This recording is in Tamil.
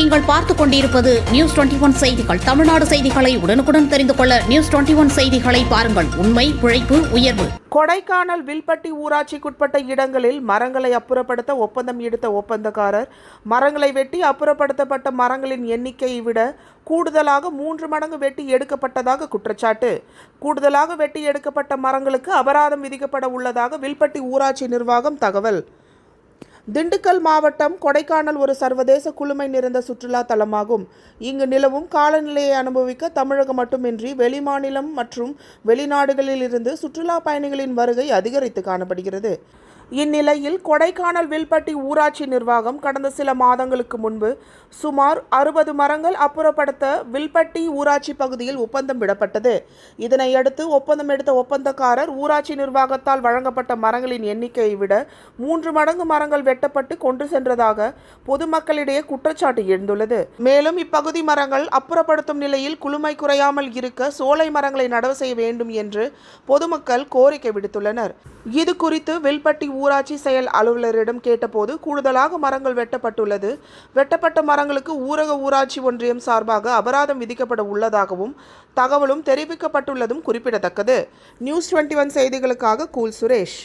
நீங்கள் பார்த்துக் கொண்டிருப்பது நியூஸ் 21 செய்திகள். தமிழ்நாடு செய்திகளை உடனுக்குடன் தெரிந்து கொள்ள நியூஸ் 21 செய்திகளை பாருங்கள். உண்மை, உழைப்பு, உயர்வு. கொடைக்கானல் வில்பட்டி ஊராட்சிக்குட்பட்ட இடங்களில் மரங்களை அப்புறப்படுத்த ஒப்பந்தம் எடுத்த ஒப்பந்தக்காரர் மரங்களை வெட்டி அப்புறப்படுத்தப்பட்ட மரங்களின் எண்ணிக்கையை விட கூடுதலாக 3 மடங்கு வெட்டி எடுக்கப்பட்டதாக குற்றச்சாட்டு. கூடுதலாக வெட்டி எடுக்கப்பட்ட மரங்களுக்கு அபராதம் விதிக்கப்பட உள்ளதாக வில்பட்டி ஊராட்சி நிர்வாகம் தகவல். திண்டுக்கல் மாவட்டம் கொடைக்கானல் ஒரு சர்வதேச குளுமை நிறைந்த சுற்றுலா தலமாகும். இங்கு நிலவும் காலநிலையை அனுபவிக்க தமிழகம் மட்டுமின்றி வெளிமாநிலம் மற்றும் வெளிநாடுகளில் இருந்து சுற்றுலா பயணிகளின் வருகை அதிகரித்து காணப்படுகிறது. இந்நிலையில் கொடைக்கானல் வில்பட்டி ஊராட்சி நிர்வாகம் கடந்த சில மாதங்களுக்கு முன்பு சுமார் 60 மரங்கள் அப்புறப்படுத்த வில்பட்டி ஊராட்சி பகுதியில் ஒப்பந்தம் விடப்பட்டது. இதனையடுத்து ஒப்பந்தம் எடுத்த ஒப்பந்தக்காரர் ஊராட்சி நிர்வாகத்தால் வழங்கப்பட்ட மரங்களின் எண்ணிக்கையை விட 3 மடங்கு மரங்கள் வெட்டப்பட்டு கொண்டு சென்றதாக பொதுமக்களிடையே குற்றச்சாட்டு எழுந்துள்ளது. மேலும் இப்பகுதி மரங்கள் அப்புறப்படுத்தும் நிலையில் குளுமை குறையாமல் இருக்க சோலை மரங்களை நடவு செய்ய வேண்டும் என்று பொதுமக்கள் கோரிக்கை விடுத்துள்ளனர். இது குறித்து வில்பட்டி ஊராட்சி செயல் அலுவலரிடம் கேட்டபோது கூடுதலாக மரங்கள் வெட்டப்பட்டுள்ளது. வெட்டப்பட்ட மரங்களுக்கு ஊரக ஊராட்சி ஒன்றியம் சார்பாக அபராதம் விதிக்கப்பட உள்ளதாகவும் தகவலும் தெரிவிக்கப்பட்டுள்ளதும் குறிப்பிடத்தக்கது. நியூஸ் 21 செய்திகளுக்காக கூல் சுரேஷ்.